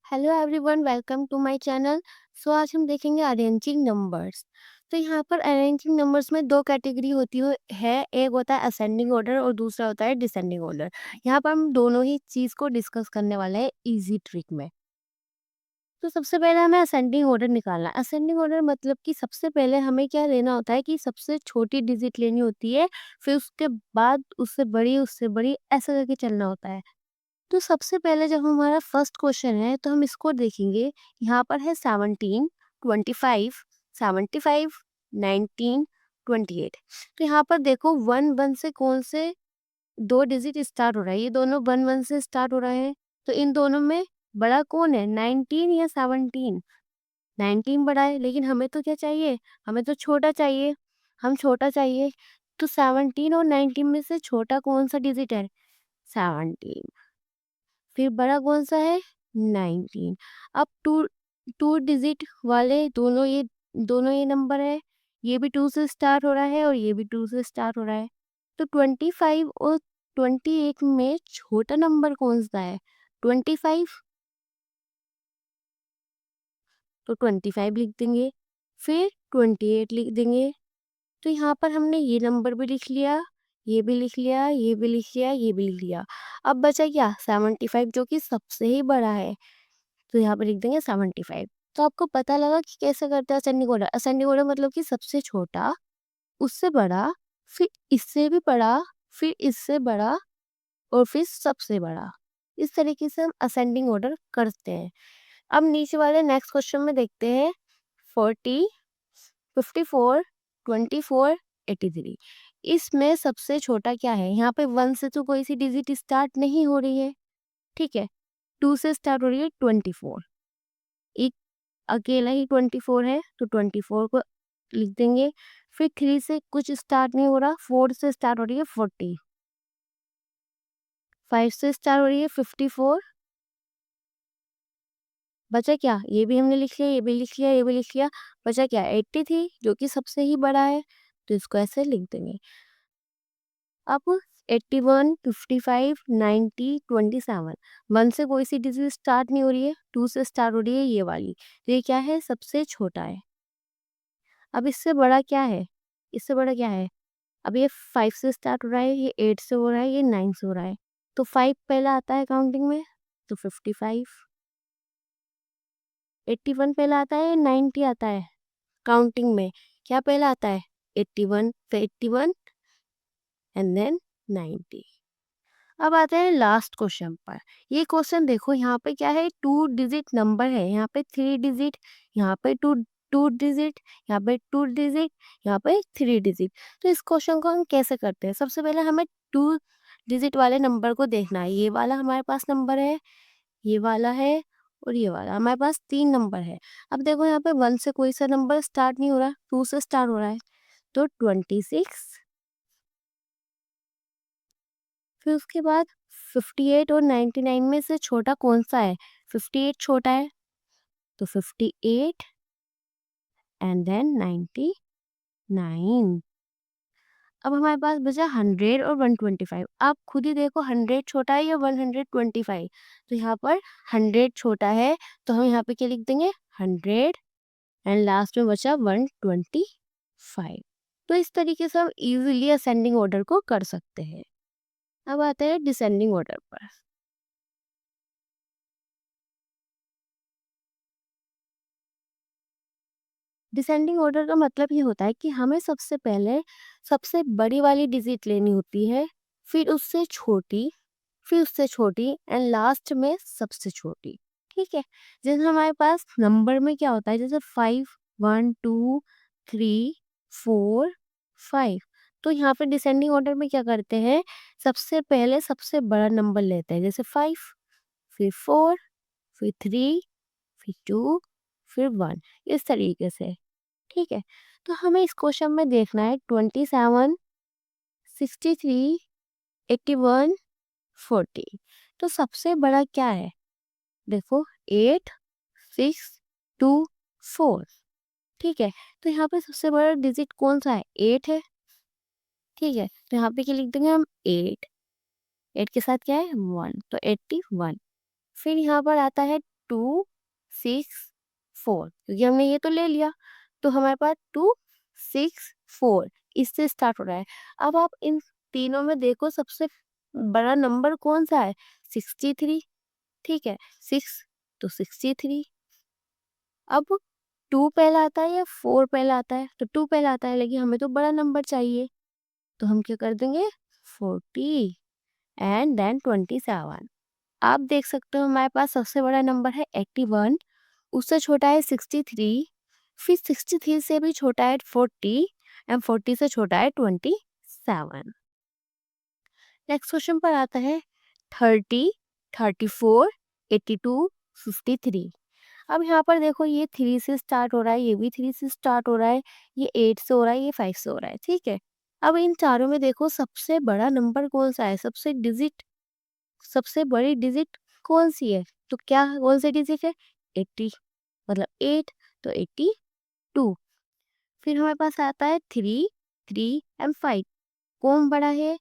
Hello everyone, welcome to my channel. आज हम देखेंगे अरेंजिंग नंबर्स। तो यहाँ पर अरेंजिंग नंबर्स में दो कैटेगरी होती है। एक होता है असेंडिंग ऑर्डर और दूसरा होता है डिसेंडिंग ऑर्डर। यहाँ पर हम दोनों ही चीज़ को डिस्कस करने वाले हैं इजी ट्रिक में। तो सबसे पहले हमें असेंडिंग ऑर्डर निकालना है। असेंडिंग ऑर्डर मतलब कि सबसे पहले हमें क्या लेना होता है कि सबसे छोटी डिजिट लेनी होती है, फिर उसके बाद उससे बड़ी ऐसा करके चलना होता है। तो सबसे पहले जब हमारा फर्स्ट क्वेश्चन है तो हम इसको देखेंगे। यहाँ पर है 17, 25, 75, 19, 28। तो यहाँ पर देखो वन वन से कौन से दो डिजिट स्टार्ट हो रहा है, ये दोनों वन वन से स्टार्ट हो रहे हैं। तो इन दोनों में बड़ा कौन है, 19 या 17? 19 बड़ा है, लेकिन हमें तो क्या चाहिए, हमें तो छोटा चाहिए। हम छोटा चाहिए, तो 17 और 19 में से छोटा कौन सा डिजिट है, 17। फिर बड़ा कौन सा है, 19। अब टू टू डिजिट वाले दोनों ये नंबर है। ये भी 2 से स्टार्ट हो रहा है और ये भी 2 से स्टार्ट हो रहा है। तो 25 और 28 में छोटा नंबर कौन सा है, 25। तो 25 लिख देंगे, फिर 28 लिख देंगे। तो यहाँ पर हमने ये नंबर भी लिख लिया, ये भी लिख लिया, ये भी लिख लिया, ये भी लिख लिया। अब बचा क्या, 75 जो कि सबसे ही बड़ा है। तो यहाँ पे लिख देंगे 75। तो आपको पता लगा कि कैसे करते हैं असेंडिंग ऑर्डर। असेंडिंग ऑर्डर मतलब कि सबसे छोटा, उससे बड़ा, फिर इससे भी बड़ा, फिर इससे बड़ा और फिर सबसे बड़ा। इस तरीके से हम असेंडिंग ऑर्डर करते हैं। अब नीचे वाले नेक्स्ट क्वेश्चन में देखते हैं। 40, 54, 24, 83। इसमें सबसे छोटा क्या है, यहाँ पे 1 से तो कोई सी डिजिट स्टार्ट नहीं हो रही है, ठीक है। 2 से स्टार्ट हो रही है 24, एक अकेला ही 24 है, तो 24 को लिख देंगे। फिर 3 से कुछ स्टार्ट नहीं हो रहा, 4 से स्टार्ट हो रही है 40, 5 से स्टार्ट हो रही है 54। बचा क्या, ये भी हमने लिख लिया, ये भी लिख लिया, ये भी लिख लिया। बचा क्या, 83 जो कि सबसे ही बड़ा है, तो इसको ऐसे लिख देंगे। अब 81, 55, 90, 27। 1 से कोई सी डिजिट स्टार्ट नहीं हो रही है, 2 से स्टार्ट हो रही है ये वाली, तो ये क्या है, सबसे छोटा है। अब इससे बड़ा क्या है, इससे बड़ा क्या है, अब ये 5 से स्टार्ट हो रहा है, ये 8 से हो रहा है, ये 9 से हो रहा है। तो 5 पहला आता है काउंटिंग में, तो 55। 81 पहला आता है, 90 आता है काउंटिंग में। क्या पहला आता है, 81, फिर 81 एंड देन 90। अब आते हैं लास्ट क्वेश्चन पर। ये क्वेश्चन देखो, यहाँ पे क्या है, 2 डिजिट नंबर है, यहाँ पे 3 डिजिट, यहाँ पे 2 2 डिजिट, यहाँ पे 2 डिजिट, यहाँ पे 3 डिजिट। तो इस क्वेश्चन को हम कैसे करते हैं, सबसे पहले हमें 2 डिजिट वाले नंबर को देखना है। ये वाला हमारे पास नंबर है, ये वाला है और ये वाला, हमारे पास 3 नंबर है। अब देखो यहाँ पे 1 से कोई सा नंबर स्टार्ट नहीं हो रहा, 2 से स्टार्ट हो रहा है, तो 26। फिर उसके बाद 58 और 99 में से छोटा कौन सा है, 58 छोटा है, तो 58 एंड देन 99। अब हमारे पास बचा 100 और 125। आप खुद ही देखो 100 छोटा है या 125। तो यहाँ पर 100 छोटा है, तो हम यहाँ पे क्या लिख देंगे, 100 एंड लास्ट में बचा 125। तो इस तरीके से हम इजीली असेंडिंग ऑर्डर को कर सकते हैं। अब आते हैं डिसेंडिंग ऑर्डर पर। डिसेंडिंग ऑर्डर का मतलब ये होता है कि हमें सबसे पहले सबसे बड़ी वाली डिजिट लेनी होती है, फिर उससे छोटी एंड लास्ट में सबसे छोटी, ठीक है। जैसे हमारे पास नंबर में क्या होता है, जैसे 5, 1, 2, 3, 4, 5। तो यहाँ पे डिसेंडिंग ऑर्डर में क्या करते हैं, सबसे पहले सबसे बड़ा नंबर लेते हैं, जैसे 5, फिर 4, फिर 3, फिर 2, फिर 1, इस तरीके से, ठीक है। तो हमें इस क्वेश्चन में देखना है 27, 63, 81, 40। तो सबसे बड़ा क्या है, देखो 8, 6, 2, 4, ठीक है। तो यहाँ पे सबसे बड़ा डिजिट कौन सा है, 8 है, ठीक है। तो यहाँ पे क्या लिख देंगे हम, 8, 8 के साथ क्या है, 1, तो 81। फिर यहाँ पर आता है 2 6 4, क्योंकि हमने ये तो ले लिया, तो हमारे पास 2 6 4 इससे स्टार्ट हो रहा है। अब आप इन तीनों में देखो सबसे बड़ा नंबर कौन सा है? 63, ठीक है, 6 तो 63। अब 2 पहला आता है या 4 पहला आता है? तो 2 पहला आता है, लेकिन हमें तो बड़ा नंबर चाहिए, तो हम क्या कर देंगे? 40 एंड देन 27। आप देख सकते हो हमारे पास सबसे बड़ा नंबर है 81, उससे छोटा है 63, फिर 63 से भी छोटा है 40 एंड 40 से छोटा है 27। नेक्स्ट क्वेश्चन पर आता है 30, 34, 82, 53। अब यहाँ पर देखो ये 3 से स्टार्ट हो रहा है, ये भी 3 से स्टार्ट हो रहा है, ये 8 से हो रहा है, ये 5 से हो रहा है, ठीक है। अब इन चारों में देखो सबसे बड़ा नंबर कौन सा है? सबसे बड़ी डिजिट कौन सी है? तो क्या कौन सी डिजिट है? 80, मतलब 8, तो 82। फिर हमारे पास आता है 3, 3 एंड 5। कौन बड़ा है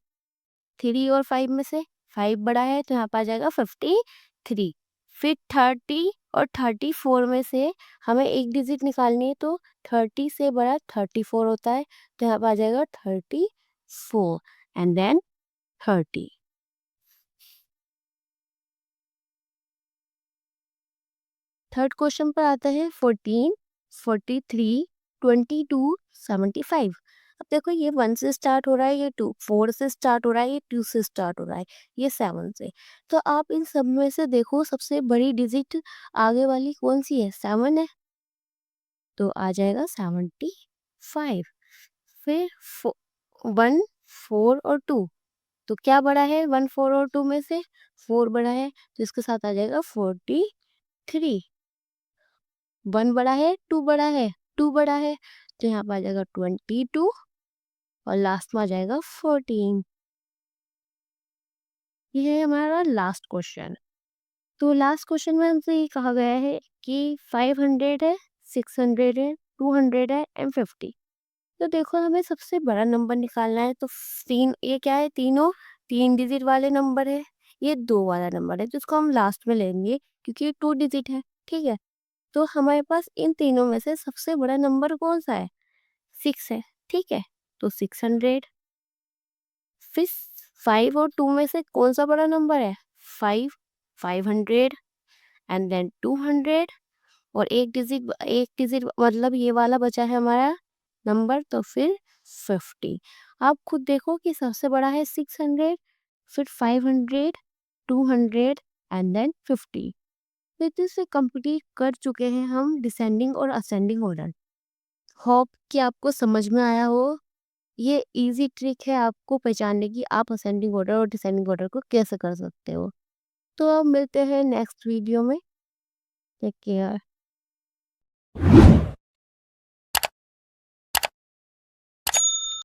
3 और 5 में से? 5 बड़ा है, तो यहाँ पर आ जाएगा 53। फिर 30 और 34 में से हमें एक डिजिट निकालनी है, तो 30 से बड़ा 34 होता है, तो यहाँ पर आ जाएगा 34 एंड देन 30। थर्ड क्वेश्चन पर आता है 14, 43, 22, 75। अब देखो ये 1 से स्टार्ट हो रहा है, ये 2 4 से स्टार्ट हो रहा है, ये 2 से स्टार्ट हो रहा है, ये 7 से। तो आप इन सब में से देखो सबसे बड़ी डिजिट आगे वाली कौन सी है? 7 है, तो आ जाएगा 75। फिर 1 4 और 2, तो क्या बड़ा है 1 4 और 2 में से? 4 बड़ा है, तो इसके साथ आ जाएगा 43। 1 बड़ा है, 2 बड़ा है, 2 बड़ा है, तो यहाँ पे आ जाएगा 22 और लास्ट में आ जाएगा 14। ये है हमारा लास्ट क्वेश्चन। तो लास्ट क्वेश्चन में हमसे ये कहा गया है कि 500 है, 600 है, 200 है एंड 50। तो देखो हमें सबसे बड़ा नंबर निकालना है, तो तीन ये क्या है? तीनों 3 डिजिट वाले नंबर है, ये 2 वाला नंबर है, जिसको हम लास्ट में लेंगे क्योंकि ये 2 डिजिट है, ठीक है। तो हमारे पास इन तीनों में से सबसे बड़ा नंबर कौन सा है? 6 है, ठीक है, तो 600। फिर 5 और 2 में से कौन सा बड़ा नंबर है? 5, 500 एंड देन 200, और एक डिजिट मतलब ये वाला बचा है हमारा नंबर, तो फिर 50। आप खुद देखो कि सबसे बड़ा है 600, फिर 500, 200 एंड देन 50। तो इतने से कंप्लीट कर चुके हैं हम डिसेंडिंग और असेंडिंग ऑर्डर। होप कि आपको समझ में आया हो। ये इजी ट्रिक है आपको पहचानने की, आप असेंडिंग ऑर्डर और डिसेंडिंग ऑर्डर को कैसे कर सकते हो। तो अब मिलते हैं नेक्स्ट वीडियो में। Take care.